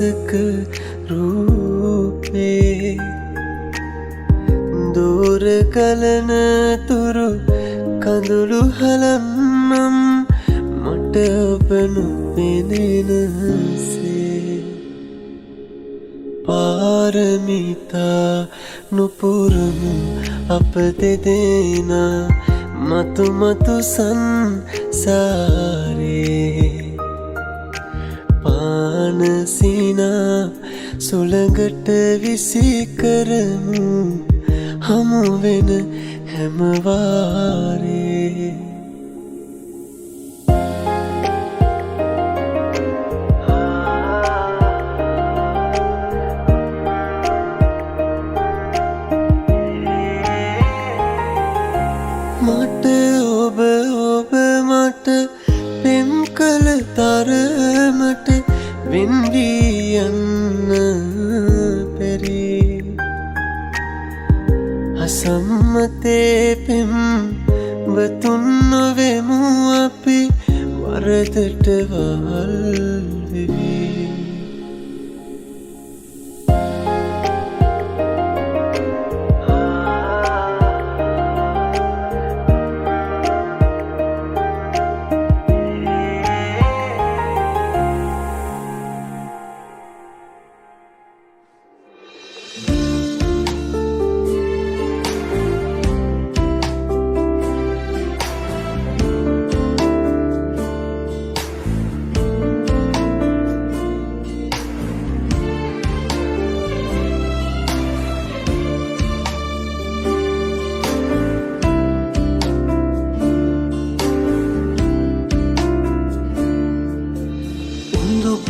දවසක රූපේ දුර ගලන තුරු කඳුළු හලන්නම් මට ඔබ නොපෙනෙනසේ පාරමිතා නුපුරමු අප දෙදෙනා මතු මතු සංසාරේ පානසිනා සුළඟට විසි කරමු හමු වෙන හැම වාරේ මට ඔබ මට පෙම් කළ තරමට වෙන් වී යන්න පෙරේ අසම්මතේ පෙම් වතුන් නොවෙමු අපි වරදට වහල් වෙවී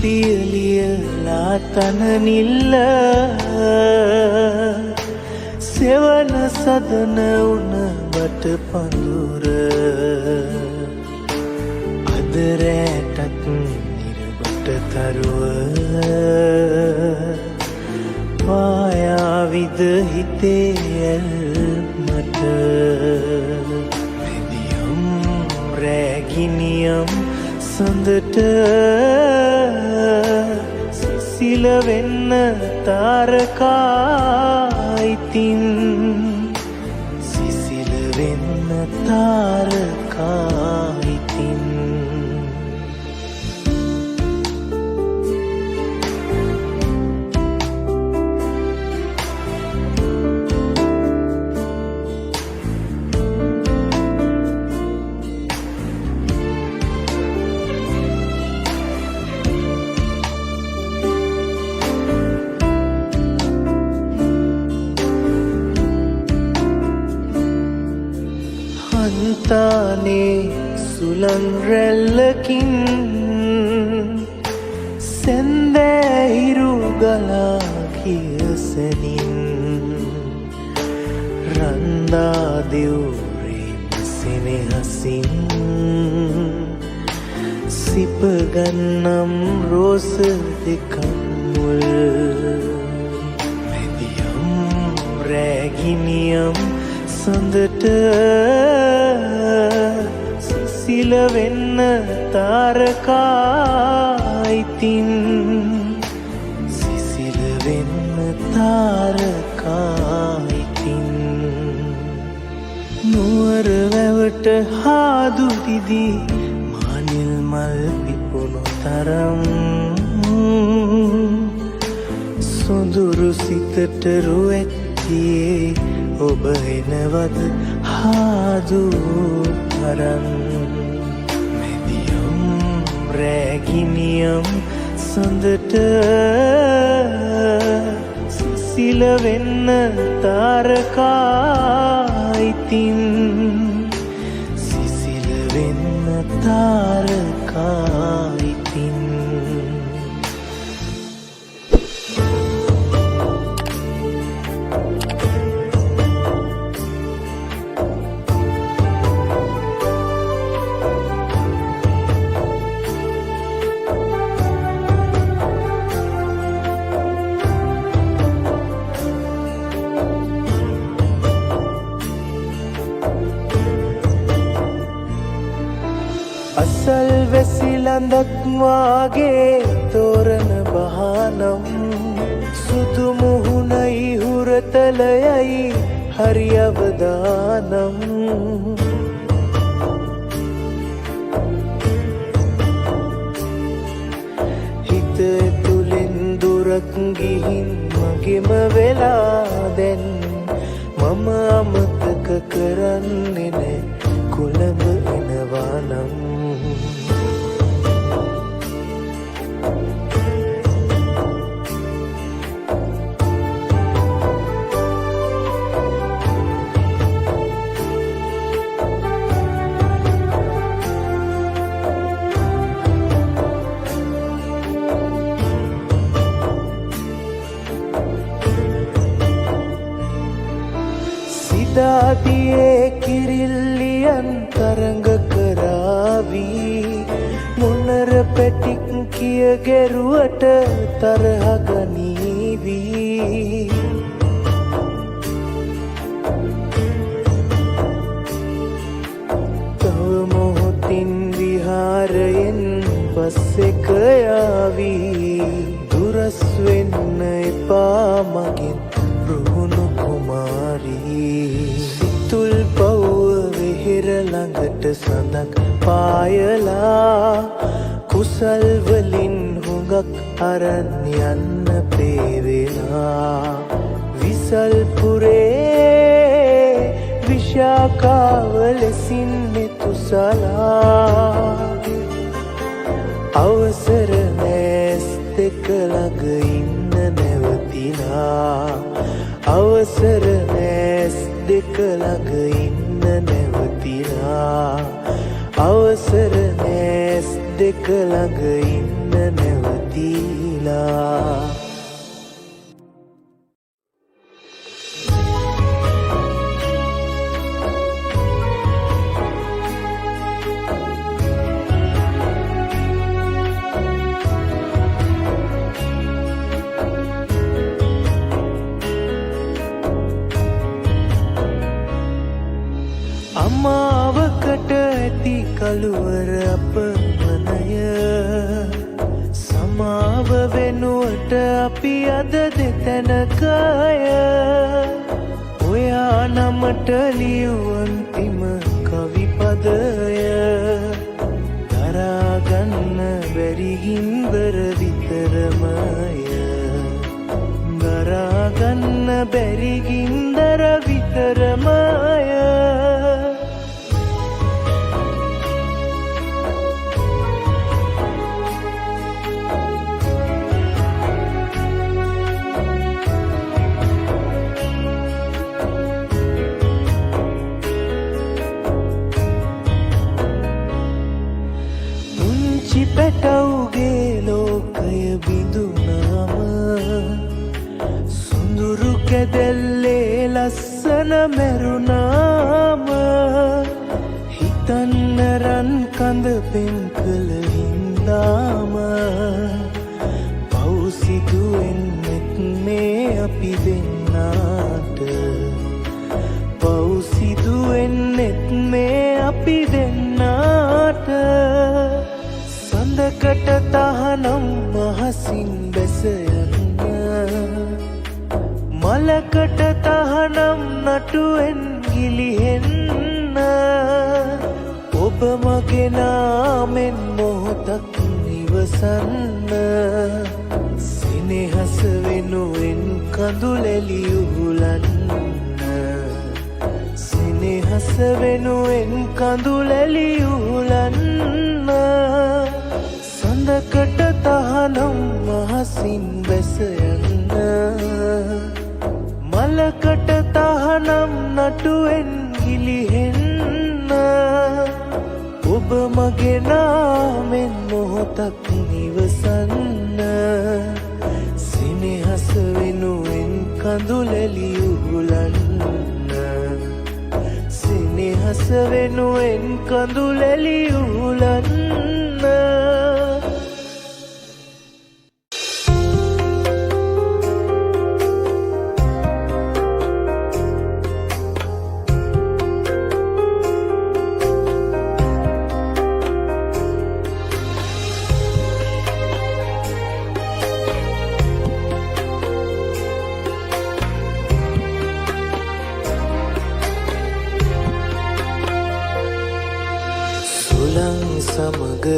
පියලියලා තනනිල්ල සෙවන සදන උන බට පඳුර අද රැටත් නිරබට තරුව පායාවිද හිතේ ඇල්මට මෙදියම් රැගිනියම් සඳට සිසිල වෙන්න තාරකායිතින් සිසිල වෙන්න තාරකායිතින් හන්තානේ සුළං රැල්ලකින් සැන්දෑහිරු ගලා කියසනින් රන්දා දෙවුරේ සෙනෙහසින් සිපගන්නම් රෝස දෙකම් මුල් මෙදියම් රැගිනියම් සඳට සිසිල වෙන්න තාරකායිතින් සිසිල වෙන්න තාරකායිතින් නුවර වැවට හාදු දිදී මානිල් මල් පිපුණු තරම් සොඳුරු සිතට රුවැත්තියේ ඔබ එනවද හාදු තරම් මෙදියම් රැගිනියම් සඳට සිසිල වෙන්න තාරකායිතින් සිසිල වෙන්න තාරකායිතින් අසල් වැසි ලඳක් වාගේ තෝරන පහනම් සුදු මුහුණයි හුරතලයයි හරි අවදානම් හිත තුලින් දුරක් ගිහින් මගෙම වෙලා දැන් මම අමතක කරන්නේ නෑ කොළඹ එනවා නම් සිතාතියේ කිරිල්ලියන් තරඟ කරාවී මොනර පැටික් කිය ගැරුවට තරහ ගනීවී තව මොහොතින් විහාරයෙන් බස් එක යාවී දුරස් වෙන්න එපා මගෙන් රුහුණු කුමාරී සිතුල් පව්ව වෙහෙර ළඟට සඳක් පායලා කුසල් වලින් හුඟක් අරන් යන්න පේවෙලා විසල් පුරේ විශාකාව ලෙසින් මෙතුසලා අවසර නෑස් දෙක ළඟ ඉන්න නැවතිලා අවසර නෑස් දෙක ළඟ ඉන්න නැවතිලා අවසර නෑස් දෙක ළඟ ඉන්න නැවතිලා අමාවකට ඇති කළුවර අපමණය සමාව වෙනුවට අපි අද දෙතැනකය ඔයා නමට ලියුවන්තිම කවිපදය දරාගන්න බැරි ගින්දර විතරමය දරාගන්න බැරි ගින්දර විතරමය පැටවුගේ ලෝකය බිඳුනාම සුඳුරු කැදැල්ලේ ලස්සන මැරුණාම හිතන්න රන් කඳ පෙම් කළ හින්දාම පවුසිදුවෙන්නෙත් මේ අපි දෙන්නාට පවුසිදුවෙන්නෙත් මේ අපි දෙන්නාට සඳකට තහනම් මහසින් බැස යන්න මලකට තහනම් නටුවෙන් ගිලිහෙන්න ඔබ මගේ නාමෙන් මොහොතක් නිවසන්න සෙනෙහස වෙනුවෙන් කඳුලැලි උහුලන්න සෙනෙහස වෙනුවෙන් කඳුලැලි උහුලන්න සඳකට තහනම් මහසින් බැස යන්න මලකට තහනම් නටුවෙන් ගිලිහෙන්න ඔබ මගේ නාමෙන් මොහොතක් නිවසන්න සෙනෙහස වෙනුවෙන් කඳුලැලි උහුලන්න සෙනෙහස වෙනුවෙන් කඳුලැලි උහුලන්න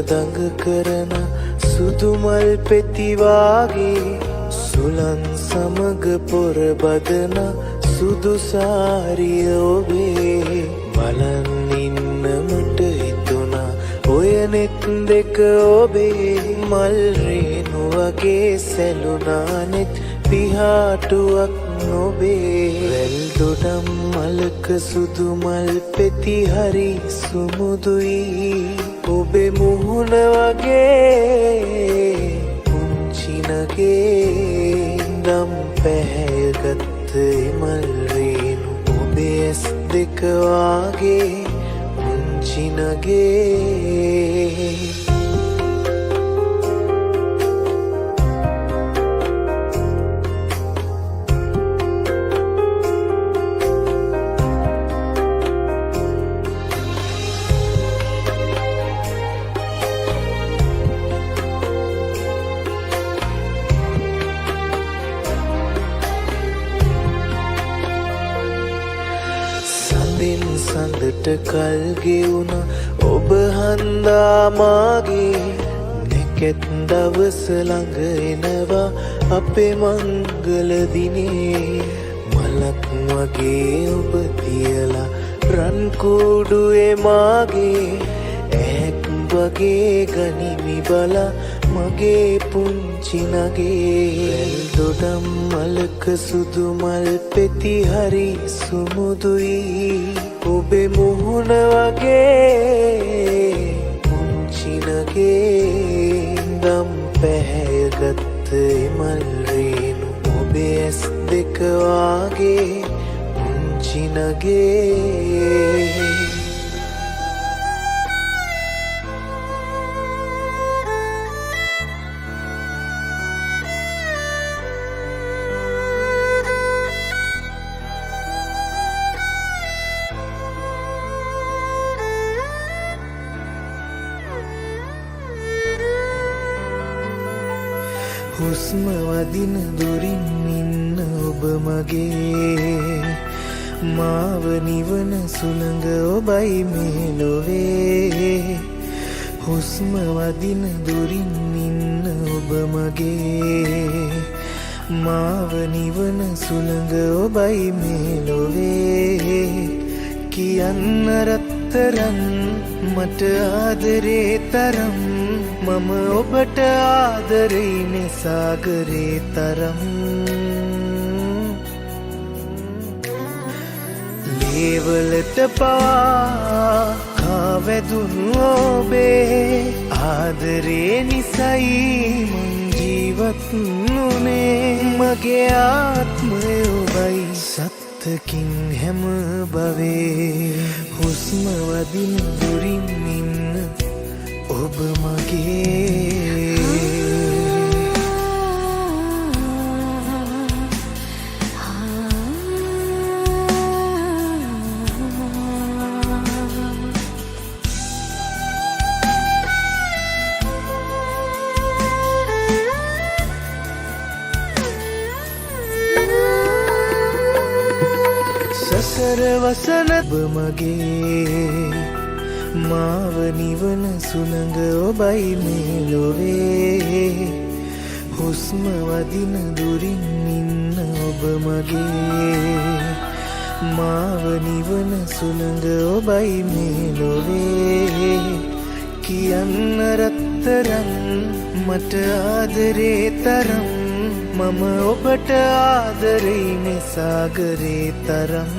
දඟ කරන සුදු මල් පෙති වාගේ සුලන් සමග පොර බදන සුදු සාරිය ඔබේ බලන් ඉන්නමට හිතුණා ඔය නෙත් දෙක ඔබේ මල් රේණු වගේ සැලුණා නෙත් පිහාටුවක් නොබේ වැල් දොඩම් මලක සුදු මල් පෙති හරි සුමුදුයි ඔබේ මුහුණ වගේ පුංචි නගේ දම් පැහැයගත්ත මල් රේණු ඔබේ ඇස් දෙක වාගේ පුංචි නගේ සඳට කල් ගෙවුණ ඔබ හන්දා මාගේ නැකැත් දවස ළඟ එනවා අපේ මංගල දිනේ මලක් වගේ ඔබ තියලා රන් කුඩුවේ මාගේ ඇහැක් වගේ ගනිමි බලා මගේ පුංචි නගේ දොඩම් මලක සුදු මල් පෙති හරි සුමුදුයි ඔබේ මුහුණ වගේ පුංචි නගේ දම් පැහැයගත්ත මල් රේණු ඔබේ ඇස් දෙක වාගේ පුංචි නගේ හුස්ම වදින දුරින් ඉන්න ඔබ මගේ මාව නිවන සුළඟ ඔබයි මේ ලොවේ හුස්ම වදින දුරින් ඉන්න ඔබ මගේ මාව නිවන සුළඟ ඔබයි මේ ලොවේ කියන්න රත්තරන් මට ආදරේ තරම් මම ඔබට ආදරෙයිනේ සාගරේ තරම් ලේවලට පවා කාවැදුණු ඔබේ ආදරේ නිසයි මං ජීවත් වුනේ මගේ ආත්මය ඔබයි සත්තකින් හැම බවේ හුස්ම වදින දුරින් ඉන්න ඔබ මගේ සසර වසන ඔබ මගේ මාව නිවන සුළඟ ඔබයි මේ ලොවේ හුස්ම වදින දුරින් ඉන්න ඔබ මගේ මාව නිවන සුළඟ ඔබයි මේ ලොවේ කියන්න රත්තරන් මට ආදරේ තරම් මම ඔබට ආදරෙයිනේ සාගරේ තරම්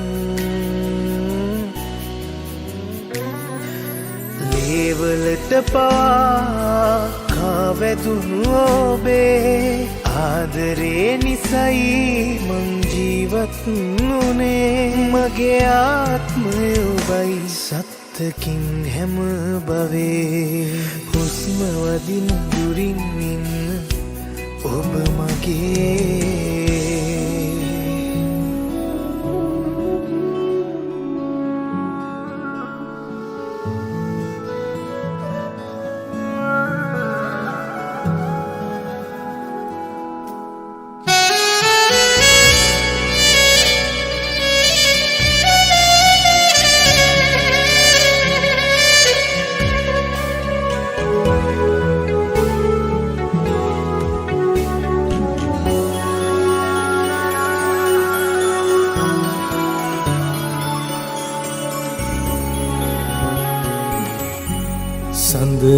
ලේවලට පවා කාවැදුණු ඔබේ ආදරේ නිසයි මං ජීවත් වුනේ මගේ ආත්මය ඔබයි සත්තකින් හැම බවේ හුස්ම වදින දුරින් ඉන්න ඔබ මගේ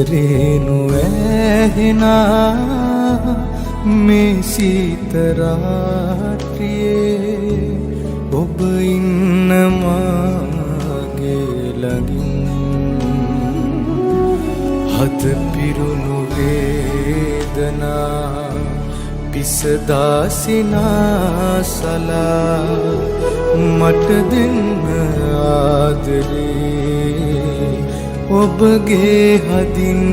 සඳරේනු ඇහෙනා මේ සීත රාත්‍රියේ ඔබ ඉන්න මාගේ ළඟින් හද පිරුණු වේදනා පිසදාසිනා සලා මට දෙන්න ආදරේ ඔබගේ හදින්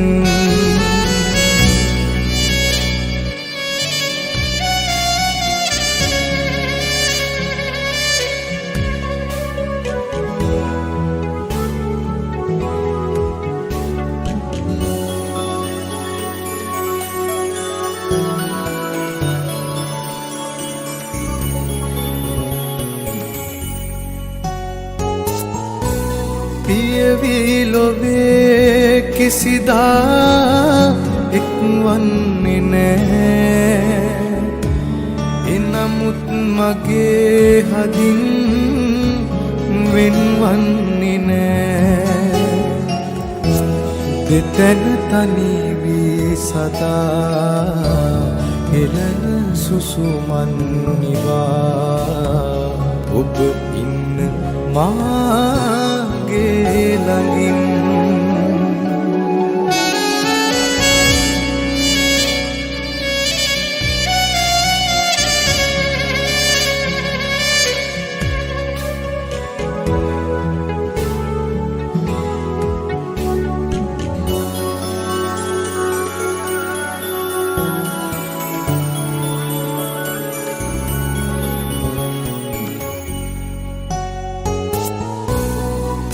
පියවී ලොවේ කිසිදා එක්වන්නේ නෑ එනමුත් මගේ හදින් වෙන්වන්නේ නෑ දෙතැන තනිවී සදා එළන සුසුමන් නිවා ඔබ ඉන්න මාගේ ළඟින්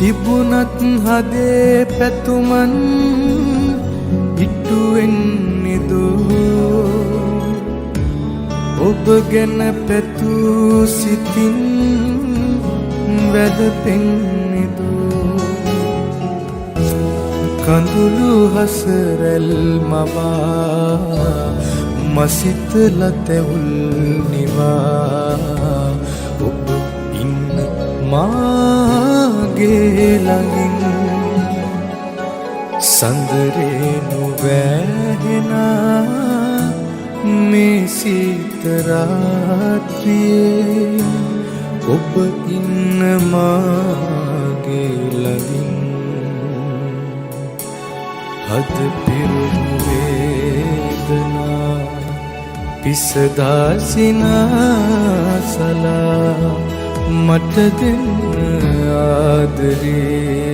තිබුණත් හදේ පැතුමන් ඉටුවෙන්නේදෝ ඔබ ගැන පැtuu සිතින් වැළපෙන්නේදෝ කඳුළු හසරැල් මවා මසිතල තැවුල් නිවා ඔබ ඉන්න මාගේ ළඟින් සඳරේනු වැහෙනා මේ සීත රාත්‍රියේ ඔබ ඉන්න මාගේ ළඟින් හද පිරුණු වේදනා පිසදාසිනා සලා මට දෙන්න ආදරේ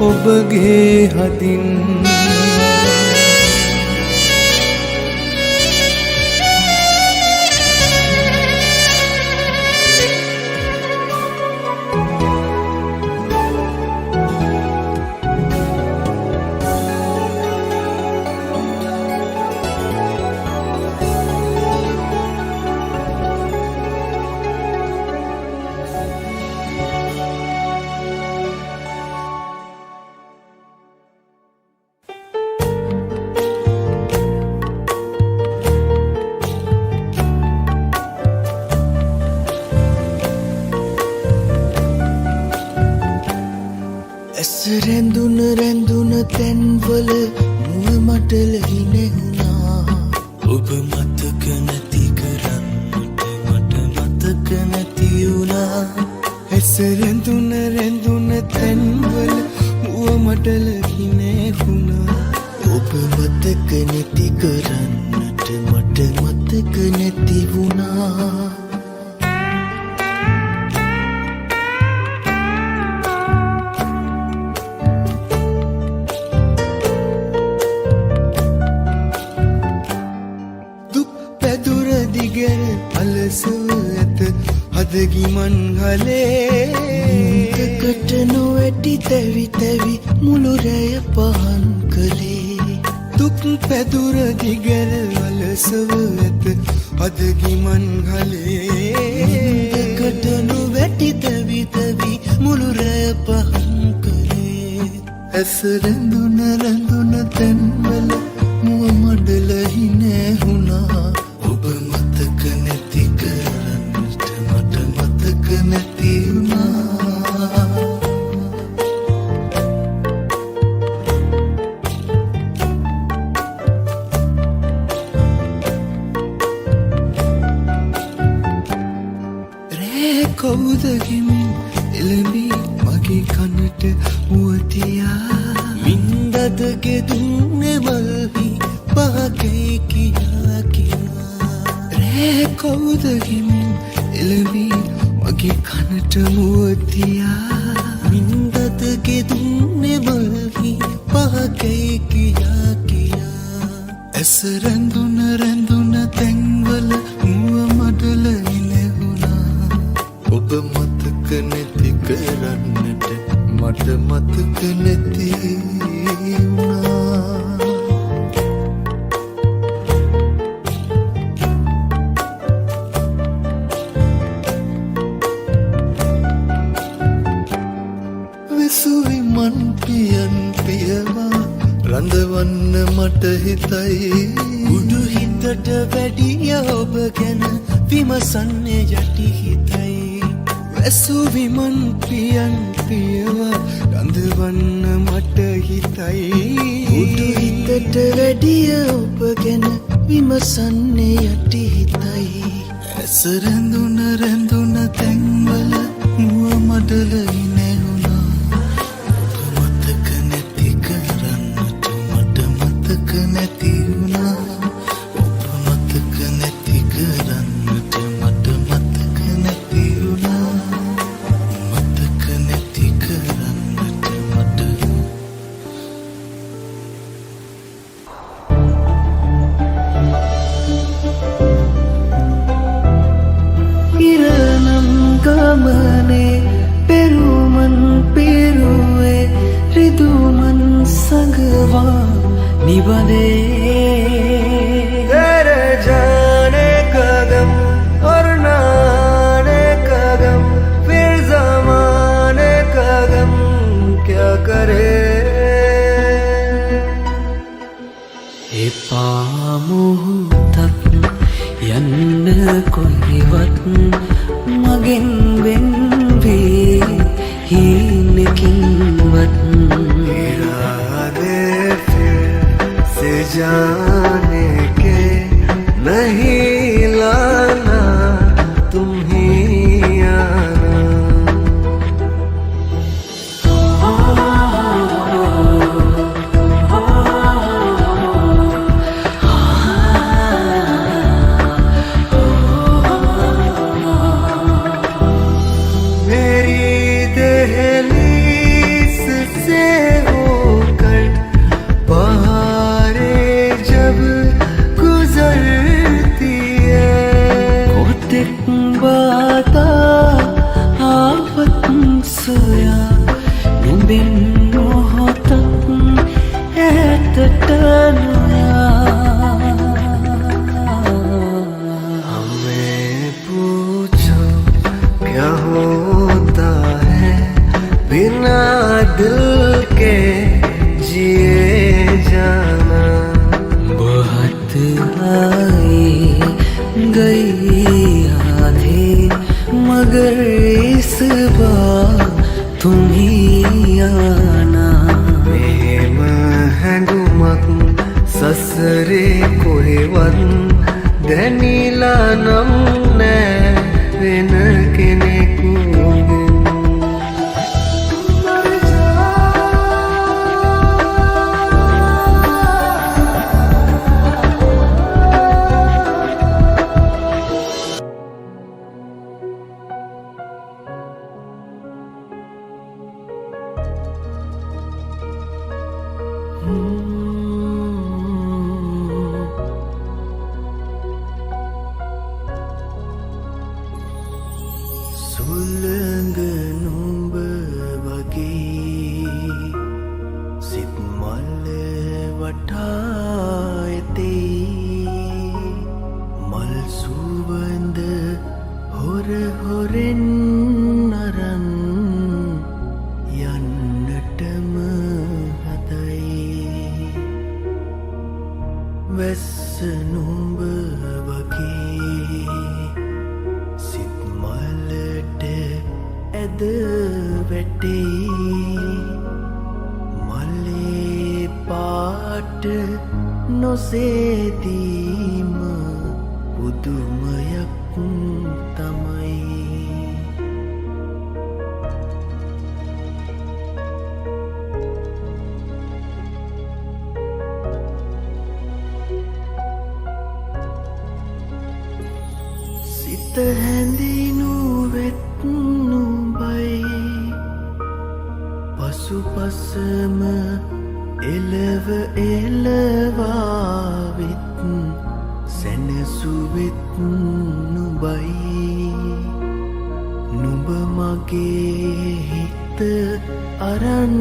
ඔබගේ හදින් රැඳුන රැඳුන තැන්වල මුව මට ලහිනෙහුණා ඔබ මතක නැති කරන්නට මට මතක නැති වුණා ඇස රැඳුන රැඳුන තැන්වල මුව මට ලහිනෙහුණා ඔබ මතක නැති කරන්නට මට මතක නැති වුණා හදගිමන් හලේ කට නොවැටි තැවි තැවි මුළු රැය පහන් කළේ දුක් පැදුර දිගර අලසව ඇත හදගිමන් හලේ කට නොවැටි තැවි තැවි මුළු රැය පහන් කළේ ඇස රැඳුන රැඳුන තැන්වල මුව මඩල හිනැහුණා ඔබ මතක නැති කරන්නට මට මතක නැති වුණා කවුද හිමින් එළඹි මගේ කනට මුවතියා වින්දද ගෙදුන්නේ මල්හි පහකේ කියා කියා රෑ කවුද හිමින් එළඹි මගේ කනට මුවතියා වින්දද ගෙදුන්නේ මල්හි පහකේ කියා කියා ඇස රැඳුන තැන්වල මුව මඩල ඉනෙහුණා ඔබ මතක නැති කරන්නට මට මතක නැති වුණා විසුවි මන් පියන් පියවා රඳවන්න මට හිතයි උඩු හිතට වැඩිය ඔබ ගැන විමසන්නේ යටි හිතයි වැසුවි මන් පියන් පියවා රඳවන්න මට හිතයි උඩු හිතට වැඩිය ඔබ ගැන විමසන්නේ යටි හිතයි ඇස රැඳුන තැන්වල මුව මඩල ඉනෙහුණා ඔබ මතක නැති කරන්නට මට මතක නැති වුණා ඔබ මතක නැති කරන්නට මට මතක නැති වුණා මතක නැති කරන්නට මට ඉරනම් ගමනේ පෙරුමන් පෙරුවේ රිදුමන් සඟවා නිබඳේ घर जाने का गम और नाने का गम फिर जमाने का गम क्या करे එපා මොහොතක් යන්න කොහෙවත් මගෙන් වෙන් වේ හීනකින්වත් इरादे फिर से जाने के नहीं लाना तुम ही आना मेरी दहलीज से होकर बहारें जब गुजरती है कोतिक बाता आफत सोया नुबिन मोहतक ऐतट नया हमें पूछो क्या होता है बिना दिल के जिए जाना बहुत आई गई आधी मगर इस बार तुम ही आना मेम हैंगुमक ससरे कोहेवन දැනිලා නම් නෑ වෙන කෙනෙකුගෙන් සුළඟ නුඹ වගේ සිත් මල් වටා ඇතේ මල් සුවඳ හොර හොරෙන් අරන් යන්නටම හදයි වැස්ස නුඹ වගේ සිත් මලට ඇද වැටේ මලේ පාට නොසේදීම පුදුමයක් තමයි හැඳිනු වෙත් නුඹයි පසුපසම එලව එලවාවිත් සැනසුවෙත් නුඹයි නුඹ මගේ හිත අරන්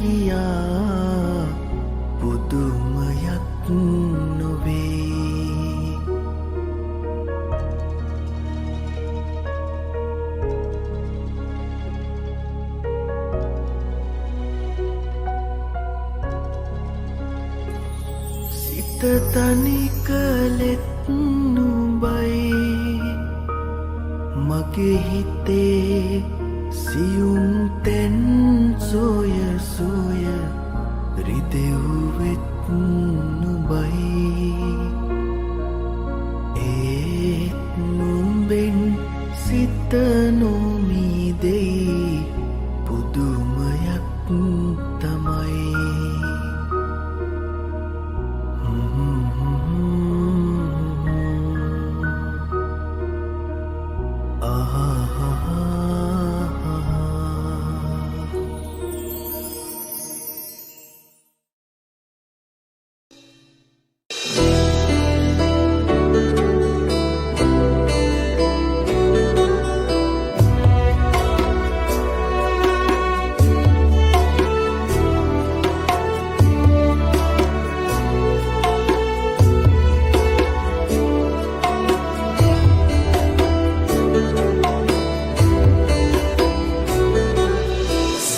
ගියා පුදුමයක් නොවේ තනි කළෙත් නුඹයි මගේ හිතේ සියුම් තැන් සොය සොය රිදෙව්වෙත් නුඹයි ඒත් නුඹෙන් සිත නොමිදෙයි පුදුමයක් තමයි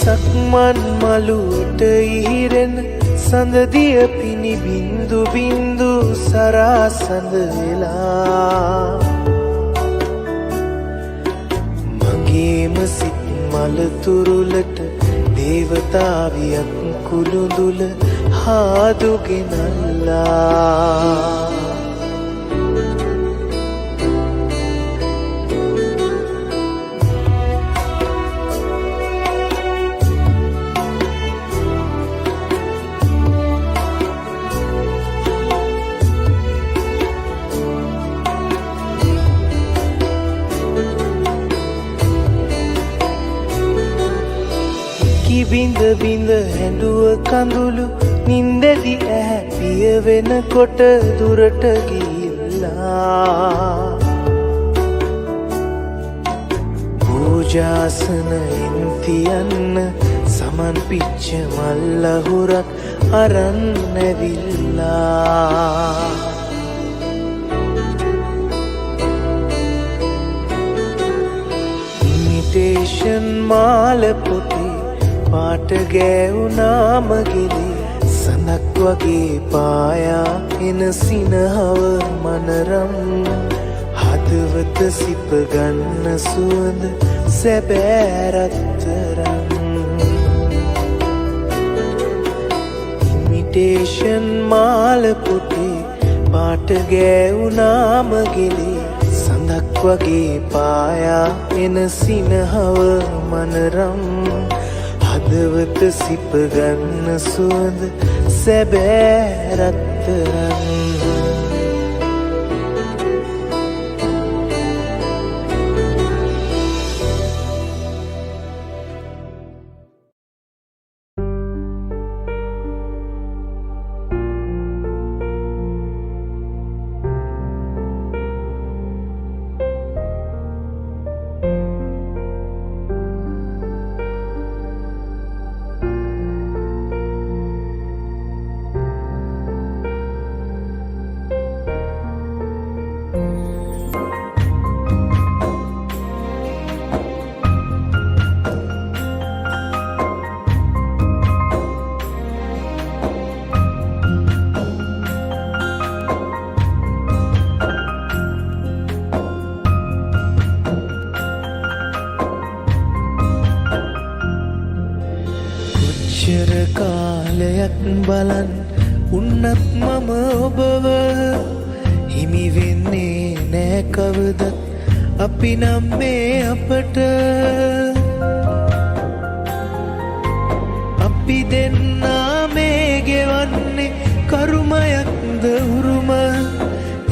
සක්මන් මළුවට ඉහිරෙන සඳදිය පිණි බින්දු බින්දු සරා සඳ වෙලා මගේම සිත් මල තුරුලට දේවතාවියක් කුළුඳුල හාදුගෙනල්ලා බිඳ බිඳ හැඬුව කඳුළු නින්දෙදි ඇහැ පිය වෙනකොට දුරට ගිහිල්ලා පූජාසනයෙන් තියන්න සමන් පිච්ච මල් අහුරක් අරන් ඇවිල්ලා ඉමිටේෂන් මාල පොතේ පාට ගෑවුනාම ගෙලේ සඳක් වගේ පායා එන සිනහව මනරම් හදවත සිප ගන්න සුවඳ සැබෑරත්තරම් ඉමිටේෂන් මාල පොතේ පාට ගෑවුනාම ගෙලේ සඳක් වගේ පායා එන සිනහව මනරම් හදවත සිප ගන්න සුවඳ සැබෑරත්තරම් කාලයක් බලන් උන්නත් මම ඔබව හිමි වෙන්නේ නෑ කවදත් අපි නම් මේ අපට අපි දෙන්නා මේ ගෙවන්නේ කරුමයක්ද උරුම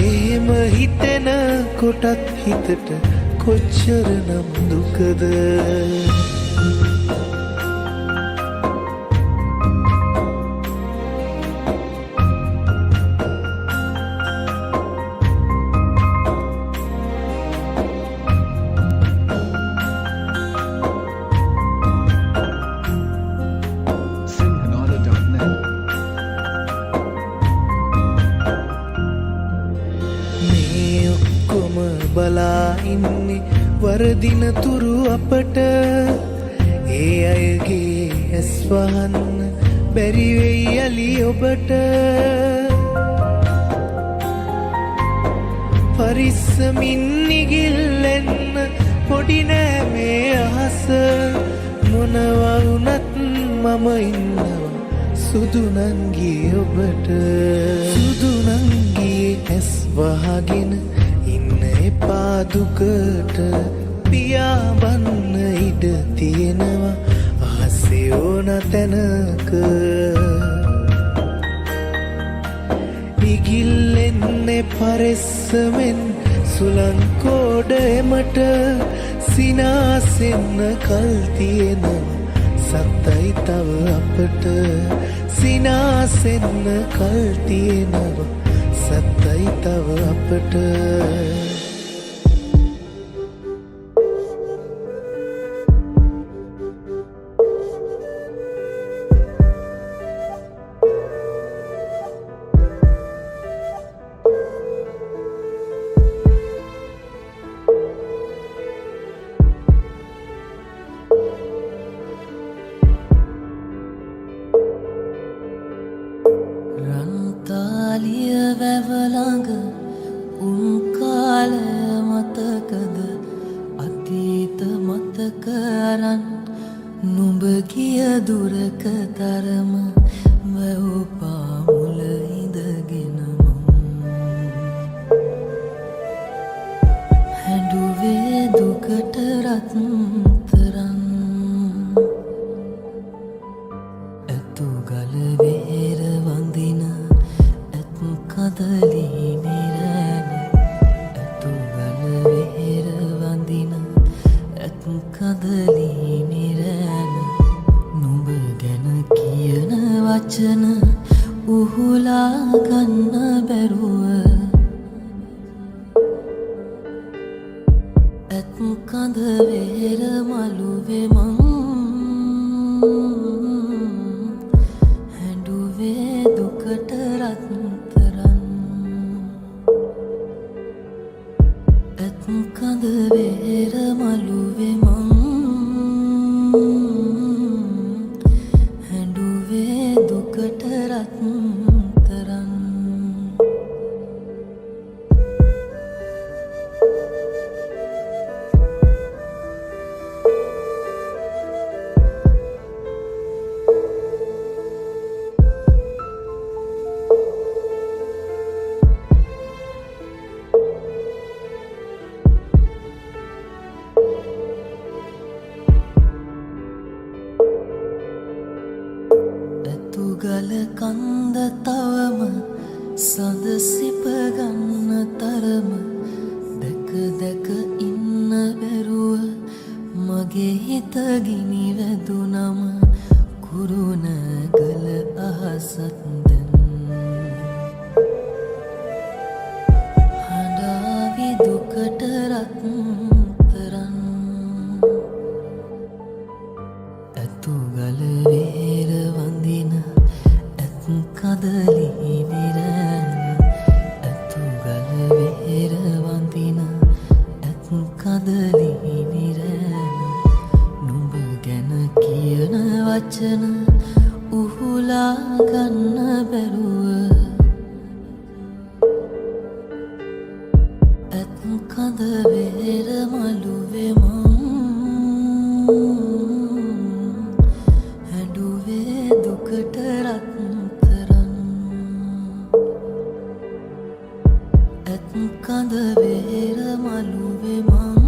එහෙම හිත හිතෙන කොටත් හිතට කොච්චරනම් දුකද බලා ඉන්නේ වරදින තුරු අපට ඒ අයගේ ඇස් වහන්න බැරි වෙයි යලි ඔබට පරිස්සමින් නිගිල්ලෙන්න පොඩි නෑ මේ අහස මොනවා වුණත් මම ඉන්නවා සුදු නංගී ඔබට සුදු නංගී ඇස් වහගෙන එපා දුකට පියාඹන්න ඉඩ තියෙනවා අහසේ ඕන තැනක ඉගිල්ලෙන්නේ පරෙස්සමෙන් සුලංකෝඩ එමට සිනාසෙන්න කල් තියෙනවා සත්තයි තව අපට සිනාසෙන්න කල් තියෙනවා සත්තයි තව අපට රන්තාලිය වැවළඟ උන්කාලය මතකද අතීත මතකරන් නුඹ ගිය දුරක තරම වැව්පා මුල ඉඳගෙන හැඬුවේ දුකට රත්තරන් ඇතුගල වේර වඳින කදලි නිරෑන ඇතුගල වේර වඳින ඇත් කදලි නිරෑන නුඹ ගැන කියන වචන උහුලා ගන්න බැරුව ඇත් කඳ වේර මළුවේ මං හැඬුවේ දුකට රත්තරන් ඇත් කඳ වේර මළුවේ මං හැඬුවේ දුකට රත්තරන් ගල කන්ද තවම සඳ සිප ගන්න තරම දැක දැක ඉන්න බැරුව මගේ හිත ගිනි වැදුනම කුරුණගල අහසත් දැන් හඬාවි දුකට රත්තරන් ඇතුගල වේර වඳින කදලි නිරෑන ඇතුගල වේර වඳින ඇත් කදලි නිරෑන නුඹ ගැන කියන වචන උහුලා ගන්න බැරුව ඇත් කඳ වේර මළුවේ මං හැඬුවේ දුකට රත්තරන් ඇත් කඳ වේර මළුවේ මං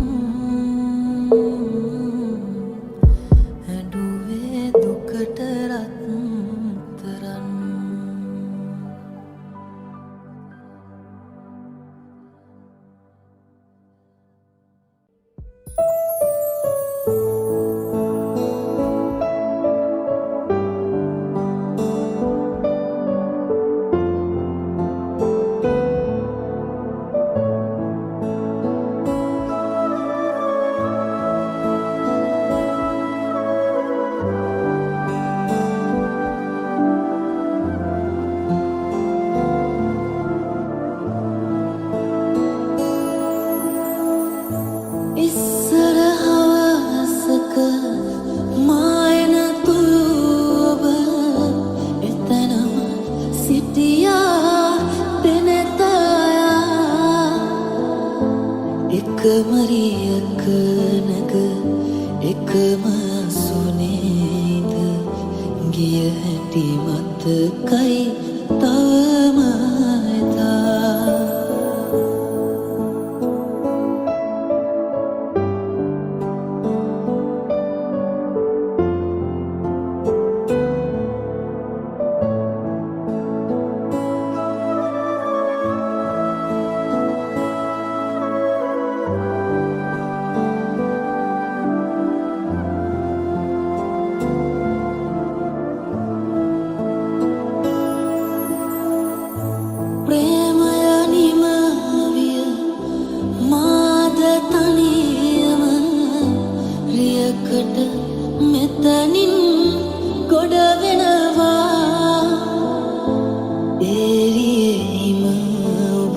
හැඬුවේ දුකට රත්තරන් මරියක නැග එකම සුනේද ගිය හැටි මතකයි තවම එදා මෙතනින් ගොඩ වෙනවා එරියෙහිම ඔබ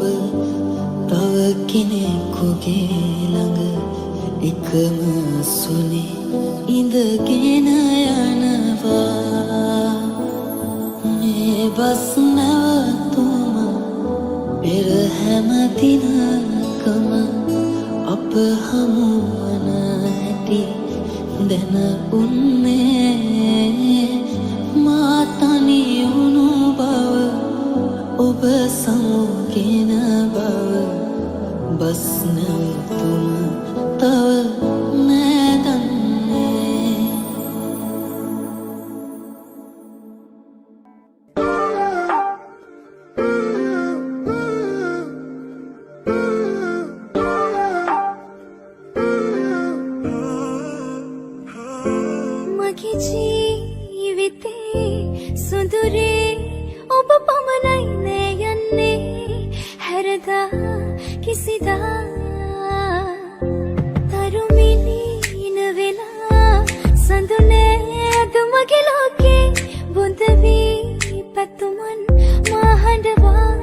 තව කෙනෙකුගේ ළඟ එකම සුනේ ඉඳගෙන යනවා මේ බස් නැවතුම පෙර හැම දිනකම අප හමුවන හැටි දැන උන්නේ මා තනි වුණු බව ඔබ සමුගෙන බව බස් නැවතුම තව නැදන්නේ මගේ ජීවිතේ සුඳුරේ ඔබ පමණයි නේ යන්නේ හැරදා කිසිදා තරුමිනින වෙලා සඳුනේ අද මගේ ලෝකේ බොඳ වී පැතුමන් මහඬවා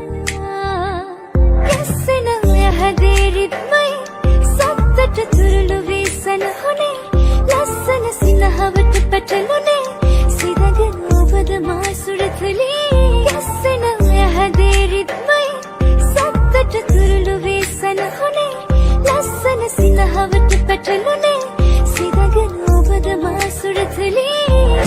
යස්සන යහදේ රිද්මයි සත්තට තුරුළු වී සනහුනේ ලස්සන සිනහවට පැටළුනේ සිදගෙන ඔබද මා සුරතලී යස්සන යහදේ රිද්මයි සත්තට තුරුළු වී සනහුනේ ලස්සන සිනහවට පැටළුනේ සිදගෙන ඔබද මා සුරතලී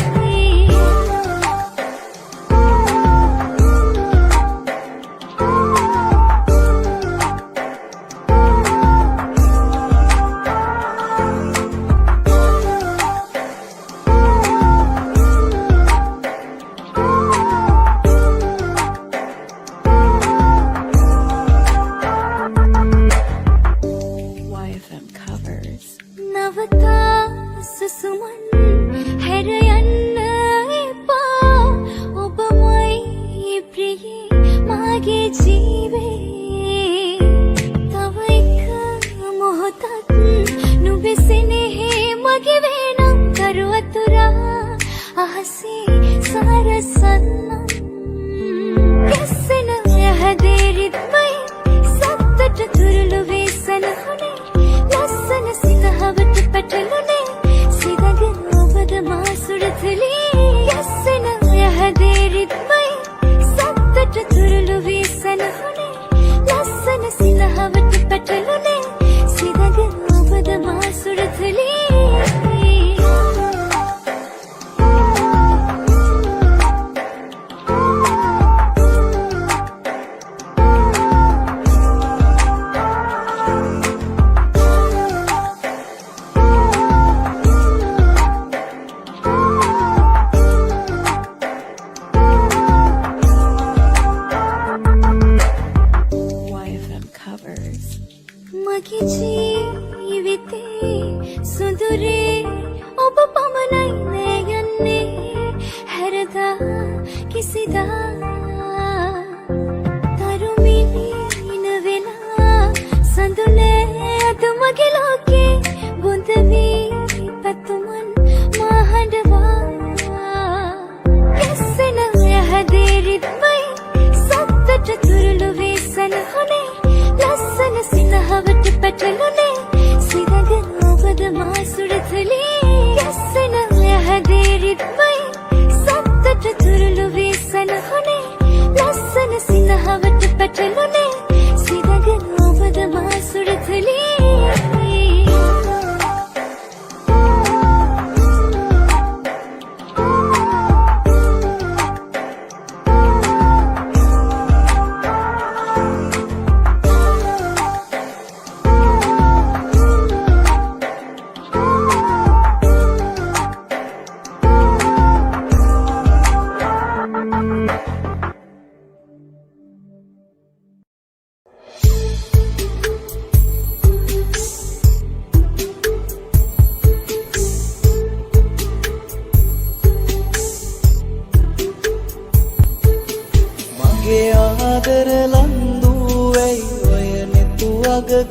නවතා සුසුමන් හැර යන්න එපා ඔබමයි ප්‍රියේ මාගේ ජීවේ තව එක මොහොතක් නුඹෙසෙනෙහි මගේ වේනම් කරු අතුරා අහසේ සරසන්නම් යස්සන යහදේ රිද්මයි සත්තට තුරුළු වී සනහුනේ ලස්සන සිනහවට පැටළුනේ සිදගෙන ඔබද මා සුරතලී යස්සන යහදේ රිද්මයි සත්තට තුරුළු වී සනහුනේ ලස්සන සිනහවට පැටළුනේ සිදගෙන ඔබද මා සුරතලී මගේ ජීවිතේ සුඳුරේ ඔබ පමණයි නේ යන්නේ හැරදා කිසිදා තරුමිනින වෙලා සඳුනේ අද මගේ ලෝකේ බොඳ වී පැතුමන් මහඬවා යස්සන යහදේ රිද්මයි සත්තට තුරුළු වී සනහුනේ ලස්සන සිනහවට පැටළුනේ සිදගෙන ඔබද මා සුරතලී යස්සන යහදේ රිද්මයි සත්තට තුරුළු වී සනහුනේ ලස්සන සිනහවට පැටළුනේ සිදගෙන ඔබද මා සුරතලී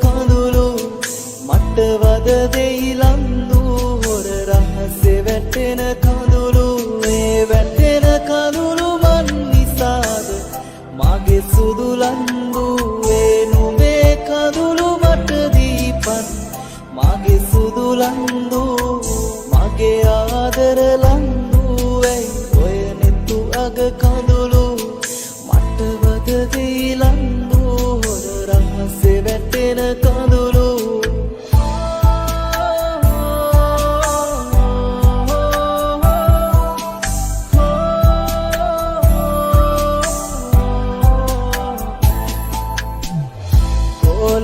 කඳුළු මට වද දෙයි ලන්දු හොර රහසේ වැටෙන කඳුළු ඒ වැටෙන කඳුළු මන් නිසාද මගේ සුදු ලන්දු ඒ නුඹේ කඳුළු මට දීපන් මගේ සුදු ලන්දු මගේ ආදර ලන්දු ඇයි ඔය නෙතු අග කඳුළු මට වද දෙයි ලන්දු හොර රහසේ වැටෙන කඳුළු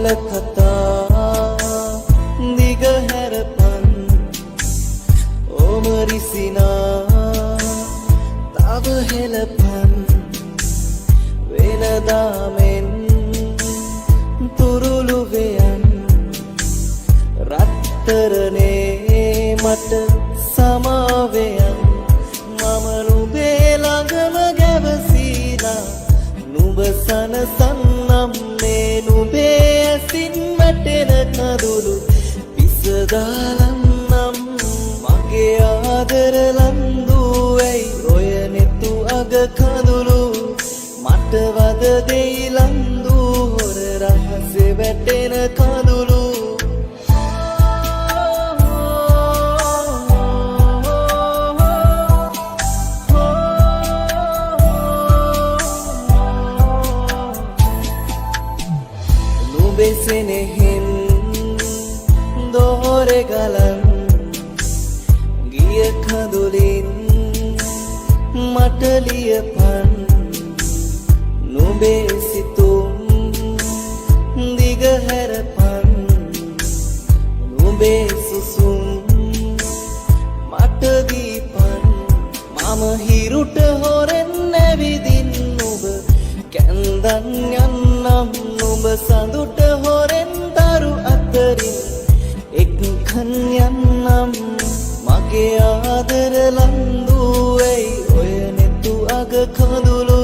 කතා දිග හැරපන් ඕමරිසිනා තව හෙලපන් වෙනදාමෙන් තුරුළු වෙයන් රත්තරනේ මට සමාවෙයන් මම නුඹේ ළඟම ගැවසීලා නුඹ සනසන්නම් මේ නුඹේ ඇසින් වැටෙන කඳුළු පිසදාලන්නම් මගේ ආදර ලන්දු ඇයි ඔය නෙතු අග කඳුළු මට වද දෙයි ලන්දු හොර රහසේ වැටෙන කඳුළු සෙනෙහෙන් දොහොරෙ ගලන් ගිය කඳුලින් මට ලියපන් නුඹේ සිතුම් දිග හැරපන් නුඹේ සුසුම් මට දීපන් මම හිරුට හොරෙන් නැවිදින් නුඹ කැන්දන් යන්නම් නුඹ සඳුට හොරෙන් දරු අතරින් එක්කන් යන්නම් මගේ ආදර ලන්දු ඇයි ඔය නෙතු අග කඳුළු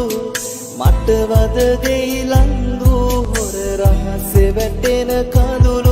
මට වද දෙයි ලන්දු හොර රහසේ වැටෙන කඳුළු